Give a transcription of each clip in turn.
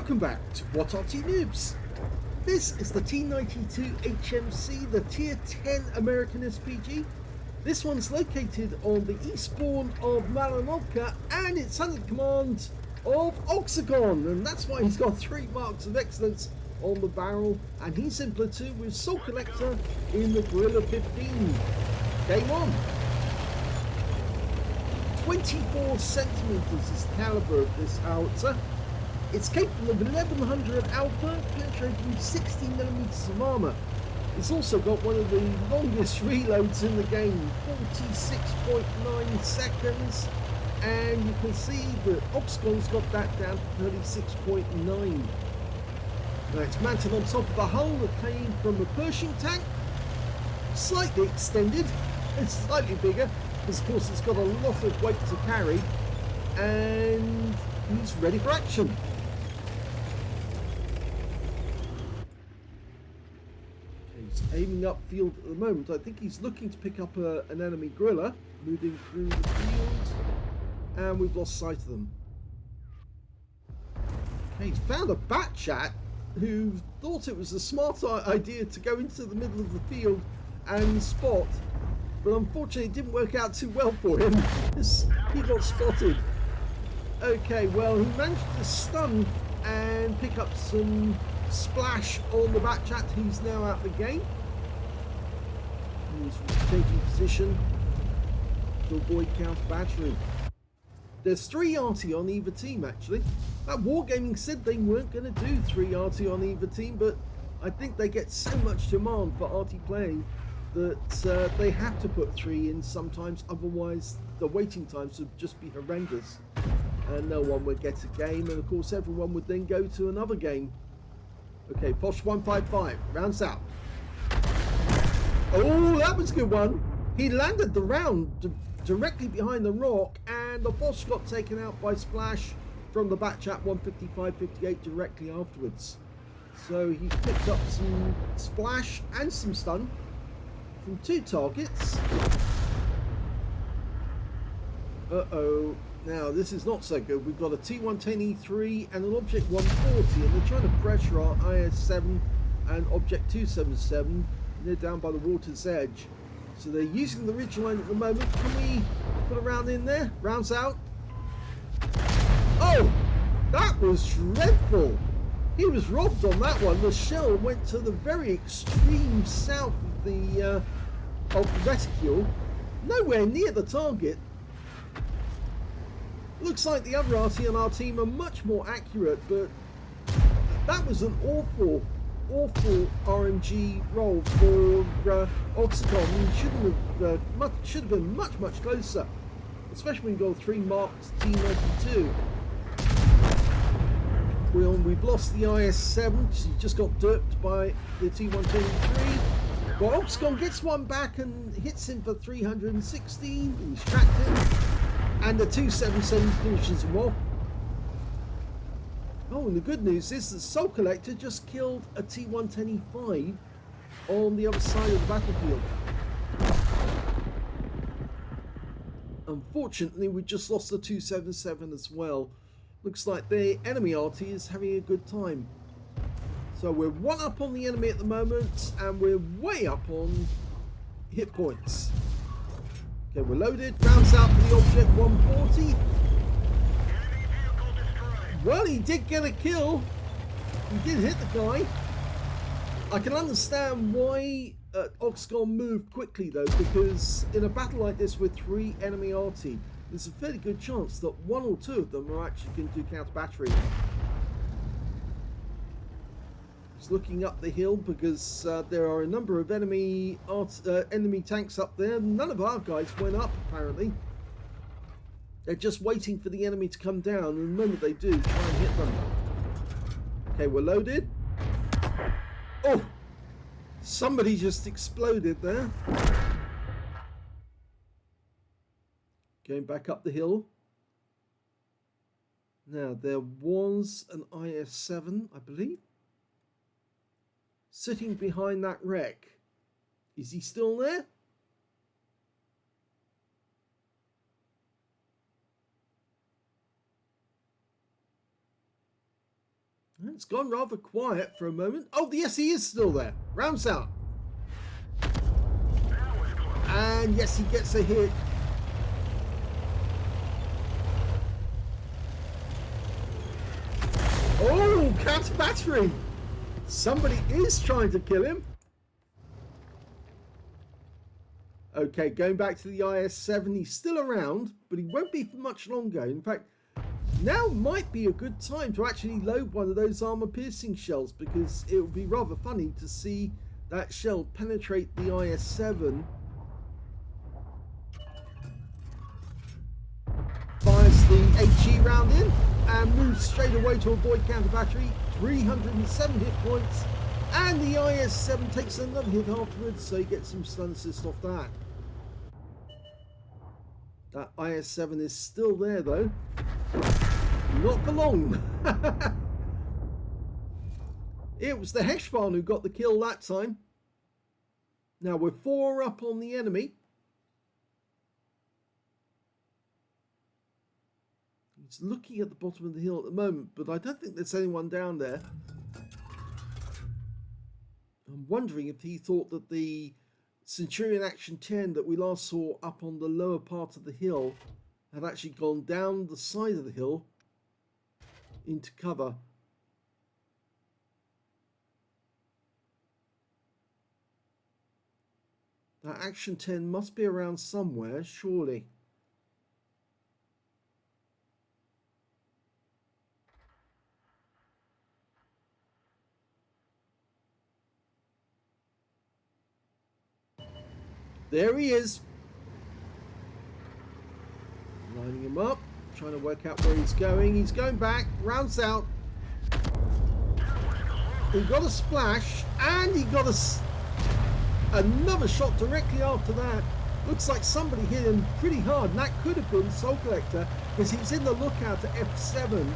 Welcome back to What Are Noobs. This is the T92 HMC, the Tier 10 American SPG. This one's located on the eastbourne of Malinovka and it's under the command of Oxagon, and that's why he's got 3 marks of excellence on the barrel, and he's in platoon with Soul Collector in the Gorilla 15. Game on. 24 centimeters is the caliber of this howitzer. It's capable of 1100 alpha, penetrating 60 millimeters of armor. It's also got one of the longest reloads in the game, 46.9 seconds, and you can see that Oxagon's got that down to 36.9. Now it's mounted on top of the hull that came from a Pershing tank, slightly extended. It's slightly bigger because of course it's got a lot of weight to carry, and he's ready for action. He's aiming upfield at the moment. I think he's looking to pick up an enemy gorilla moving through the field, and we've lost sight of them. Okay, he's found a bat chat who thought it was a smart idea to go into the middle of the field and spot, but unfortunately it didn't work out too well for him. He got spotted. Okay, well, he managed to stun and pick up some splash on the bat chat. He's now out the game. He's changing position to avoid counter battery. There's 3 Arty on either team actually. That Wargaming said they weren't going to do 3 Arty on either team, but I think they get so much demand for Arty playing that they have to put 3 in sometimes, otherwise the waiting times would just be horrendous and no one would get a game, and of course everyone would then go to another game. Okay, Posh 155 rounds out. Oh, that was a good one. He landed the round directly behind the rock, and the Bosch got taken out by splash from the bat chat 155-58 directly afterwards. So he picked up some splash and some stun from 2 targets. Uh-oh. Now this is not so good. We've got a T110E3 and an Object 140, and they're trying to pressure our IS-7 and Object 277. They're down by the water's edge. So they're using the ridgeline at the moment. Can we put a round in there? Rounds out. Oh, that was dreadful. He was robbed on that one. The shell went to the very extreme south of the reticule, nowhere near the target. Looks like the other Arty on our team are much more accurate, but that was an awful RMG roll for Oxagon. He should have been much closer, especially when you got 3 marked T92. We've lost the IS-7. She just got derped by the T123. Well, Oxagon gets one back and hits him for 316. He's tracked him, and the 277 finishes him off. Oh, and the good news is that Soul Collector just killed a T110E5 on the other side of the battlefield. Unfortunately, we just lost the 277 as well. Looks like the enemy Arty is having a good time. So we're 1 up on the enemy at the moment, and we're way up on hit points. Okay, we're loaded. Rounds out for the Object 140. Well, he did get a kill. He did hit the guy. I can understand why Oxagon moved quickly though, because in a battle like this with 3 enemy Arty, there's a fairly good chance that 1 or 2 of them are actually going to do counter battery. He's looking up the hill because there are a number of enemy tanks up there. None of our guys went up apparently. They're just waiting for the enemy to come down, and the moment they do, try and hit them. Okay, we're loaded. Oh! Somebody just exploded there. Going back up the hill. Now, there was an IS-7, I believe, sitting behind that wreck. Is he still there? It's gone rather quiet for a moment. Oh, yes, he is still there. Rounds out. And yes, he gets a hit. Oh, counter battery. Somebody is trying to kill him. Okay, going back to the IS-7. He's still around, but he won't be for much longer. In fact, now might be a good time to actually load one of those armor-piercing shells, because it would be rather funny to see that shell penetrate the IS-7. Fires the HE round in and moves straight away to avoid counter battery. 307 hit points, and the IS-7 takes another hit afterwards, so he gets some stun assist off that. That IS-7 is still there though. Not for long. It was the Heshbon who got the kill that time. Now we're 4 up on the enemy. He's looking at the bottom of the hill at the moment, but I don't think there's anyone down there. I'm wondering if he thought that the Centurion Action 10 that we last saw up on the lower part of the hill had actually gone down the side of the hill into cover. That Action 10 must be around somewhere, surely. There he is. Lining him up, trying to work out where he's going. He's going back, rounds out. He got a splash, and he got another shot directly after that. Looks like somebody hit him pretty hard, and that could have been Soul Collector, because he's in the lookout at F7.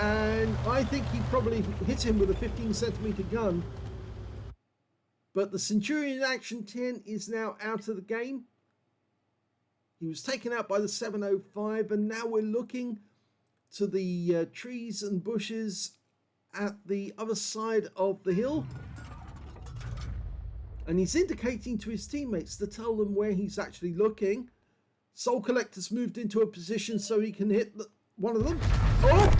And I think he probably hit him with a 15cm gun. But the Centurion Action 10 is now out of the game. He was taken out by the 705, and now we're looking to the trees and bushes at the other side of the hill. And he's indicating to his teammates to tell them where he's actually looking. Soul Collector's moved into a position so he can hit one of them. Oh!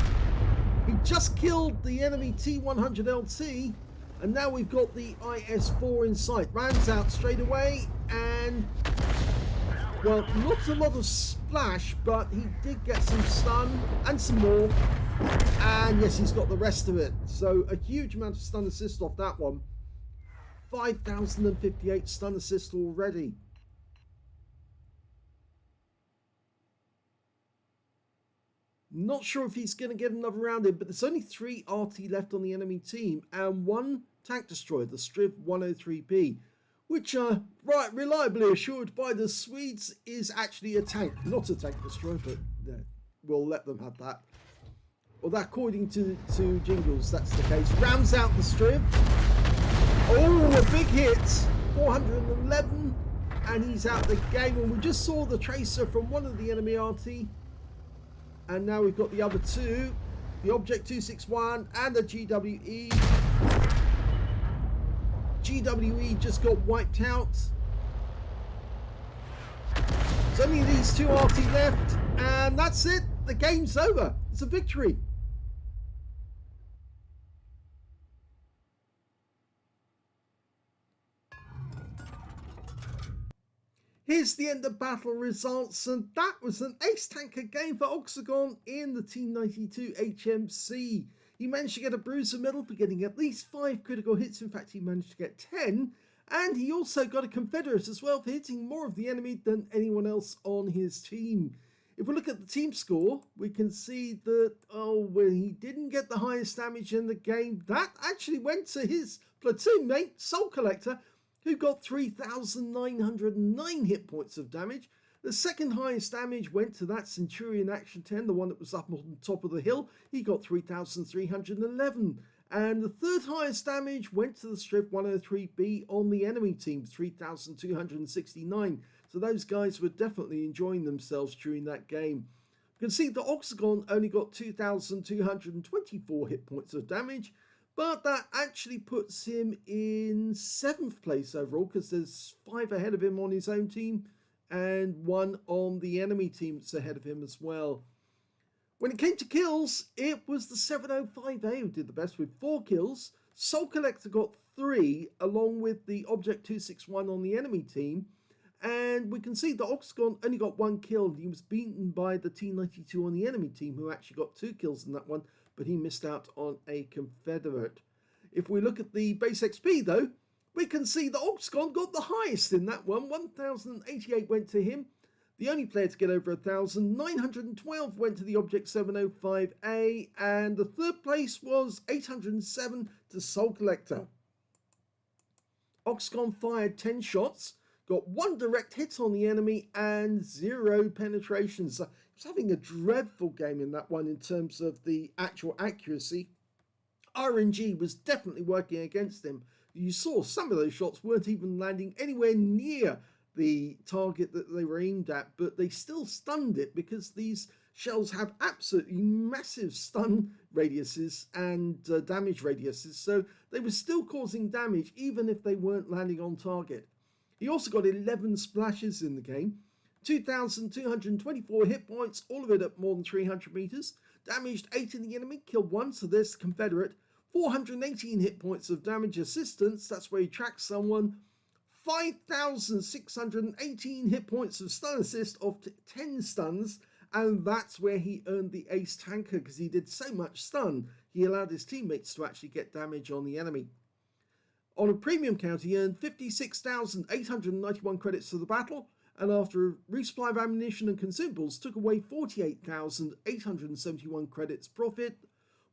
He just killed the enemy T100 LT. And now we've got the IS-4 in sight. Rounds out straight away, and well, not a lot of splash, but he did get some stun and some more. And yes, he's got the rest of it. So a huge amount of stun assist off that one. 5,058 stun assist already. Not sure if he's going to get another round in, but there's only 3 Arty left on the enemy team and 1 tank destroyer, the Striv 103P, which right, reliably assured by the Swedes is actually a tank, not a tank destroyer, but yeah, we'll let them have that. Well, that, according to Jingles, that's the case. Rams out the Striv. Oh, a big hit, 411, and he's out the game. And we just saw the tracer from one of the enemy Arty. And now we've got the other 2, the Object 261 and the GWE. GWE just got wiped out. There's only these 2 Arty left, and that's it. The game's over. It's a victory. Here's the end of battle results, and that was an ace tanker game for Oxagon in the T92 HMC. He managed to get a bruiser medal for getting at least 5 critical hits. In fact, he managed to get 10, and he also got a Confederate as well for hitting more of the enemy than anyone else on his team. If we look at the team score, we can see that, well, he didn't get the highest damage in the game. That actually went to his platoon mate, Soul Collector, who got 3,909 hit points of damage. The second highest damage went to that Centurion Action 10, the one that was up on top of the hill. He got 3,311. And the third highest damage went to the Striv 103B on the enemy team, 3,269. So those guys were definitely enjoying themselves during that game. You can see the Oxagon only got 2,224 hit points of damage, but that actually puts him in 7th place overall, because there's 5 ahead of him on his own team and 1 on the enemy team that's ahead of him as well. When it came to kills, it was the 705A who did the best with 4 kills. Soul Collector got 3, along with the Object 261 on the enemy team. And we can see the Oxagon only got 1 kill. He was beaten by the T92 on the enemy team, who actually got 2 kills in that one, but he missed out on a Confederate. If we look at the base XP though, we can see the Oxagon got the highest in that one. 1,088 went to him. The only player to get over 1,000. 912 went to the Object 705A, and the 3rd place was 807 to Soul Collector. Oxagon fired 10 shots. Got 1 direct hit on the enemy and 0 penetrations. He was having a dreadful game in that one in terms of the actual accuracy. RNG was definitely working against him. You saw some of those shots weren't even landing anywhere near the target that they were aimed at, but they still stunned it, because these shells have absolutely massive stun radiuses and damage radiuses, so they were still causing damage even if they weren't landing on target. He also got 11 splashes in the game, 2,224 hit points, all of it at more than 300 meters, damaged 8 in the enemy, killed 1, so there's the Confederate, 418 hit points of damage assistance, that's where he tracks someone, 5,618 hit points of stun assist of 10 stuns, and that's where he earned the ace tanker, because he did so much stun, he allowed his teammates to actually get damage on the enemy. On a premium count, he earned 56,891 credits for the battle, and after a resupply of ammunition and consumables, took away 48,871 credits profit,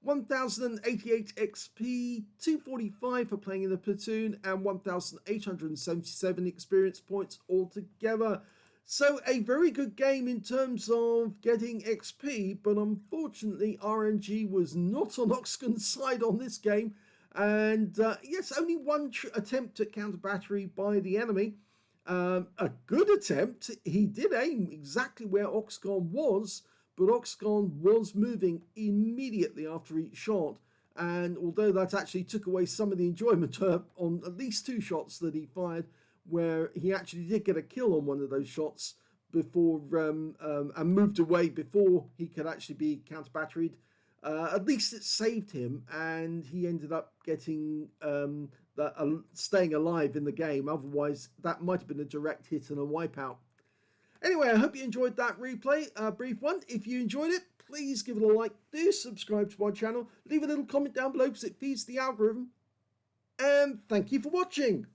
1,088 XP, 245 for playing in the platoon, and 1,877 experience points altogether. So a very good game in terms of getting XP, but unfortunately RNG was not on Oxagon's side on this game. And yes, only 1 attempt at counter battery by the enemy. A good attempt. He did aim exactly where Oxagon was, but Oxagon was moving immediately after each shot. And although that actually took away some of the enjoyment on at least 2 shots that he fired, where he actually did get a kill on one of those shots before and moved away before he could actually be counter batteried. At least it saved him, and he ended up getting staying alive in the game. Otherwise, that might have been a direct hit and a wipeout. Anyway, I hope you enjoyed that replay, brief one. If you enjoyed it, please give it a like. Do subscribe to my channel. Leave a little comment down below because it feeds the algorithm. And thank you for watching.